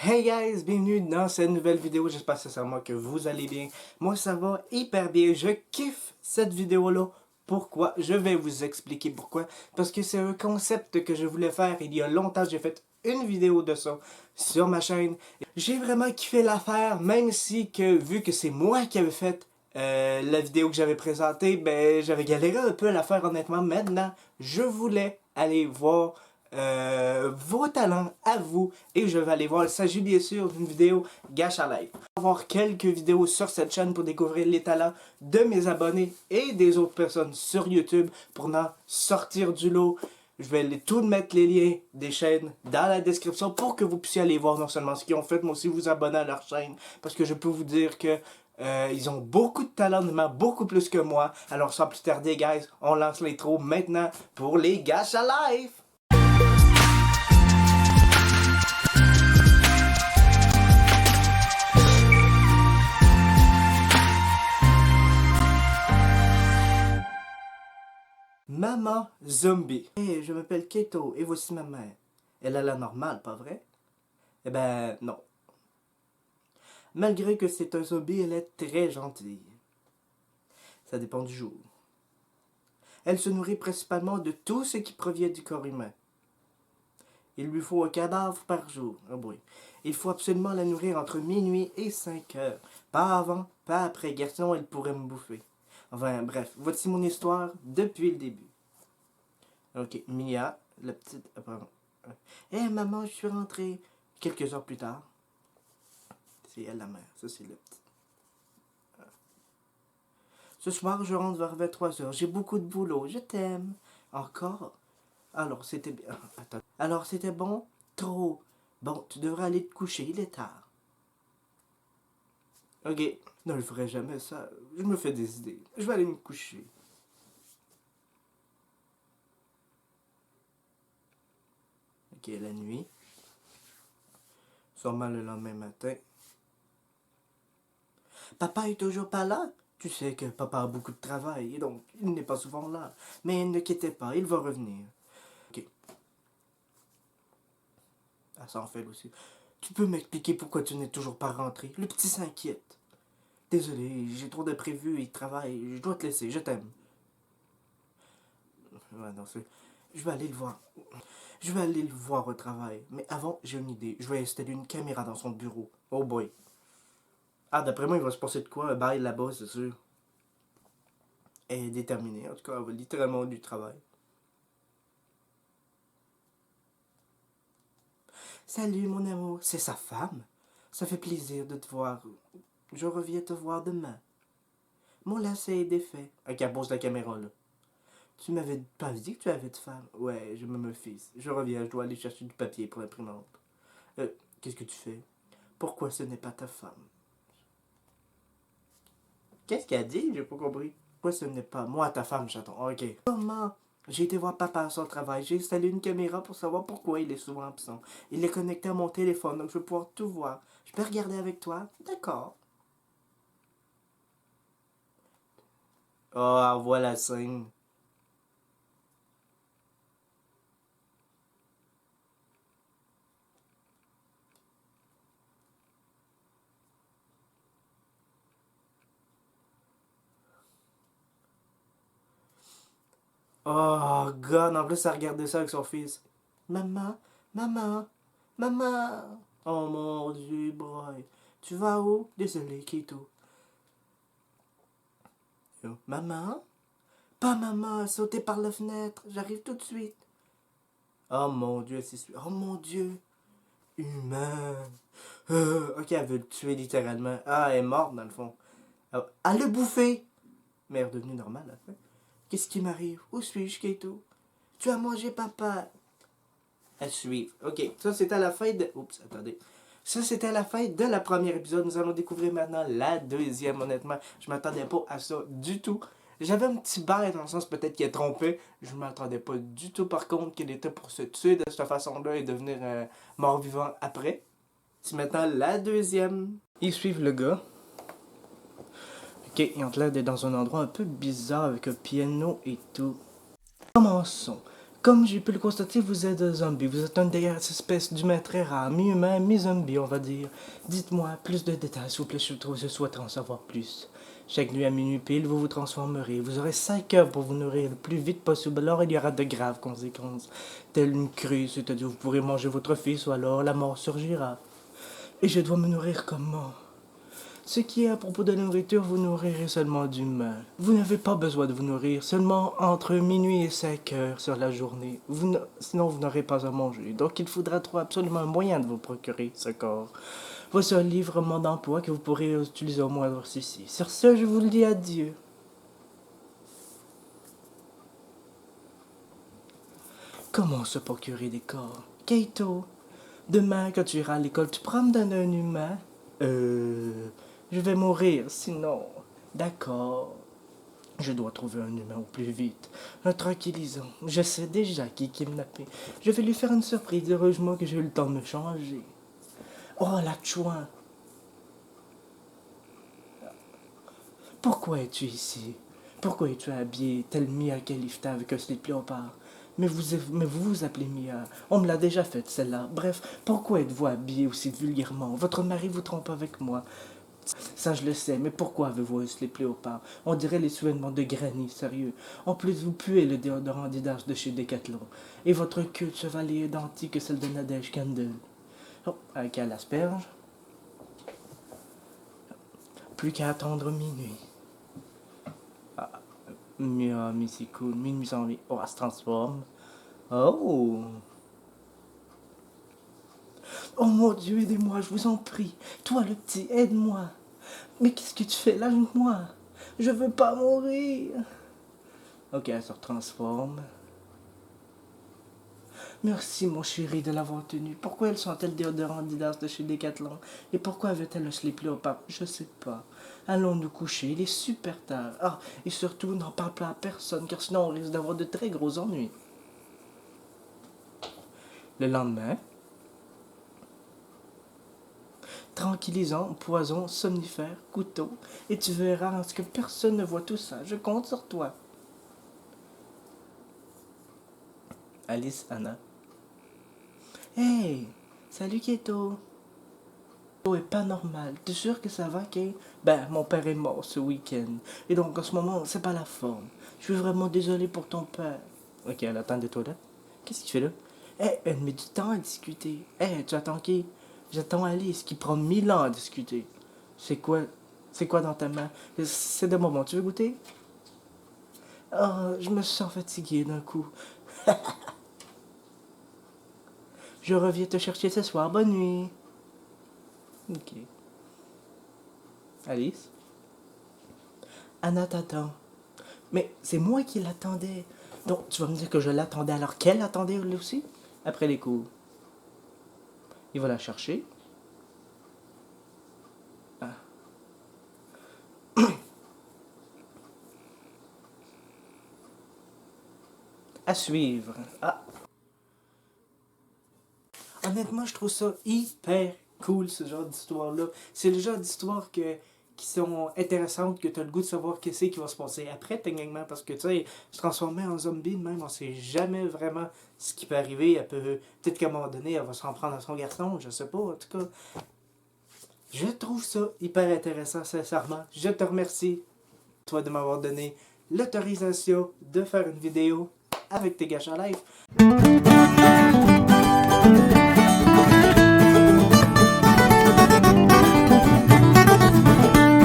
Hey guys, bienvenue dans cette nouvelle vidéo, j'espère sincèrement que vous allez bien. Moi ça va hyper bien, je kiffe cette vidéo-là. Pourquoi? Je vais vous expliquer pourquoi. Parce que c'est un concept que je voulais faire il y a longtemps, j'ai fait une vidéo de ça sur ma chaîne. J'ai vraiment kiffé l'affaire, même si que vu que c'est moi qui avais fait la vidéo que j'avais présentée, ben j'avais galéré un peu à la faire honnêtement. Maintenant, je voulais aller voir vos talents à vous et je vais aller voir. Il s'agit bien sûr d'une vidéo Gacha Life. On va voir quelques vidéos sur cette chaîne pour découvrir les talents de mes abonnés et des autres personnes sur YouTube pour en sortir du lot. Je vais tout mettre les liens des chaînes dans la description pour que vous puissiez aller voir non seulement ce qu'ils ont fait, mais aussi vous abonner à leur chaîne. Parce que je peux vous dire que ils ont beaucoup de talent, beaucoup plus que moi. Alors sans plus tarder, guys, on lance l'intro maintenant pour les Gacha Life. Maman Zombie. Hey, je m'appelle Keito et voici ma mère. Elle a la normale, pas vrai? Eh ben, non. Malgré que c'est un zombie, elle est très gentille. Ça dépend du jour. Elle se nourrit principalement de tout ce qui provient du corps humain. Il lui faut un cadavre par jour. Oh boy. Il faut absolument la nourrir entre minuit et 5 heures. Pas avant, pas après. Garçon, elle pourrait me bouffer. Enfin, bref. Voici mon histoire depuis le début. Ok, Mia, la petite... Hé, maman, je suis rentrée. Quelques heures plus tard. C'est elle la mère. Ça, c'est le petit. Ce soir, je rentre vers 23 heures. J'ai beaucoup de boulot. Je t'aime. Encore? Alors, c'était bien. Attends. Alors, c'était bon? Trop. Bon, tu devrais aller te coucher. Il est tard. Ok. Non, je ferai jamais ça. Je me fais des idées. Je vais aller me coucher. Ok, la nuit. Sûrement le lendemain matin. Papa est toujours pas là? Tu sais que papa a beaucoup de travail, et donc il n'est pas souvent là. Mais ne quittez pas, il va revenir. Ok. Ah, ça en fait aussi. Tu peux m'expliquer pourquoi tu n'es toujours pas rentré? Le petit s'inquiète. Désolé, j'ai trop d'imprévus, il travaille, je dois te laisser, je t'aime. Ouais, non, je vais aller le voir. Je vais aller le voir au travail. Mais avant, j'ai une idée. Je vais installer une caméra dans son bureau. Oh boy. Ah, d'après moi, il va se passer de quoi? Un bail là-bas, c'est sûr. Elle est déterminée, en tout cas, elle va littéralement du travail. Salut mon amour, c'est sa femme. Ça fait plaisir de te voir. Je reviens te voir demain. Mon lacet est défait. Ok, pose la caméra là. Tu m'avais pas dit que tu avais de femme. Ouais, je me méfie. Je reviens, je dois aller chercher du papier pour l'imprimante. Qu'est-ce que tu fais? Pourquoi ce n'est pas ta femme? Qu'est-ce qu'elle a dit? J'ai pas compris. Pourquoi ce n'est pas moi ta femme, j'attends. Ok. Comment? J'ai été voir papa à son travail. J'ai installé une caméra pour savoir pourquoi il est souvent absent. Il est connecté à mon téléphone, donc je vais pouvoir tout voir. Je peux regarder avec toi? D'accord. Oh, voilà la scène. Oh, God, en plus, elle regardait ça avec son fils. Maman, maman, maman. Oh mon Dieu, boy. Tu vas où? Désolé, Kito. Maman? Pas maman, sauter par la fenêtre. J'arrive tout de suite. Oh mon Dieu, c'est... Oh mon Dieu. Humain. Ok, elle veut le tuer littéralement. Ah, elle est morte dans le fond. Ah, elle l'a bouffé. Mais elle est redevenue normale à la fin. Qu'est-ce qui m'arrive? Où suis-je, Keito? Tu as mangé papa. À suivre. Ok, ça c'était la fin de... Oups, attendez. Ça c'était la fin de la première épisode. Nous allons découvrir maintenant la deuxième, honnêtement. Je m'attendais pas à ça du tout. J'avais un petit bail dans le sens peut-être qu'il est trompé. Je m'attendais pas du tout par contre qu'il était pour se tuer de cette façon-là et devenir mort-vivant après. C'est maintenant la deuxième. Ils suivent le gars. Ok, ils ont l'air d'être dans un endroit un peu bizarre avec un piano et tout. Commençons. Comme j'ai pu le constater, vous êtes un zombie. Vous êtes un des espèces d'humains très rares, mi-humain, mi-zombie, on va dire. Dites-moi plus de détails, s'il vous plaît, je souhaiterais en savoir plus. Chaque nuit à minuit pile, vous vous transformerez. Vous aurez 5 heures pour vous nourrir le plus vite possible, alors il y aura de graves conséquences, telles une crue, c'est-à-dire vous pourrez manger votre fils ou alors la mort surgira. Et je dois me nourrir comment? Ce qui est à propos de la nourriture, vous nourrirez seulement d'humains. Vous n'avez pas besoin de vous nourrir, seulement entre minuit et 5 heures sur la journée. Sinon, vous n'aurez pas à manger. Donc, il faudra trouver absolument un moyen de vous procurer ce corps. Voici un livrement d'emploi que vous pourrez utiliser au moindre souci. Sur ce, je vous le dis adieu. Comment se procurer des corps? Keito, demain, quand tu iras à l'école, tu pourras me donner un humain? Je vais mourir, sinon. D'accord. Je dois trouver un humain au plus vite. Un tranquillisant. Je sais déjà qui est kidnappé. Je vais lui faire une surprise. Heureusement que j'ai eu le temps de me changer. Oh, la chouin. Pourquoi es-tu ici? Pourquoi es-tu habillé tel Mia Khalifa avec un slip léopard? Mais vous vous appelez Mia. On me l'a déjà faite, celle-là. Bref, pourquoi êtes-vous habillé aussi vulgairement? Votre mari vous trompe avec moi. Ça, je le sais, mais pourquoi avez-vous un slip léopard? On dirait les souvenirs de Granny, sérieux. En plus, vous puez le déodorant Adidas de chez Decathlon. Et votre queue de cheval est identique à celle de Nadège Candle. Oh, avec à l'asperge. Plus qu'à attendre minuit. Ah, mais c'est cool. Minuit sans vie. Oh, elle se transforme. Oh! Oh mon Dieu, aidez-moi, je vous en prie. Toi, le petit, aide-moi. Mais qu'est-ce que tu fais? Lâche-moi. Je veux pas mourir. Ok, elle se transforme. Merci, mon chéri, de l'avoir tenue. Pourquoi elle sentait le déodorant Adidas de chez Decathlon? Et pourquoi avait-elle un slip léopard? Je sais pas. Allons nous coucher, il est super tard. Ah, et surtout, n'en parle pas à personne, car sinon on risque d'avoir de très gros ennuis. Le lendemain, tranquillisant, poison, somnifère, couteau, et tu verras en ce que personne ne voit tout ça. Je compte sur toi. Alice, Anna. Hey, salut Keto. Keto est pas normal. T'es sûr que ça va, Kate? Ben, mon père est mort ce week-end. Et donc, en ce moment, c'est pas la forme. Je suis vraiment désolé pour ton père. Ok, elle attend des toilettes. Qu'est-ce qu'il fait là? Elle met du temps à discuter. Tu attends qui? J'attends Alice, qui prend 1000 ans à discuter. C'est quoi? C'est quoi dans ta main? C'est de moment. Tu veux goûter? Oh, je me sens fatigué d'un coup. Je reviens te chercher ce soir. Bonne nuit. Ok. Alice? Anna t'attend. Mais c'est moi qui l'attendais. Donc, tu vas me dire que je l'attendais alors qu'elle attendait elle aussi? Après les cours. Il va la chercher. Ah. À suivre. Ah. Honnêtement, je trouve ça hyper cool, ce genre d'histoire-là. C'est le genre d'histoire qui sont intéressantes, que tu as le goût de savoir qu'est-ce qui va se passer après, techniquement, parce que, tu sais, se transformer en zombie, même, on sait jamais vraiment ce qui peut arriver. Peut-être qu'à un moment donné, elle va s'en prendre à son garçon, je sais pas, en tout cas. Je trouve ça hyper intéressant, sincèrement. Je te remercie, toi, de m'avoir donné l'autorisation de faire une vidéo avec tes gâches à live.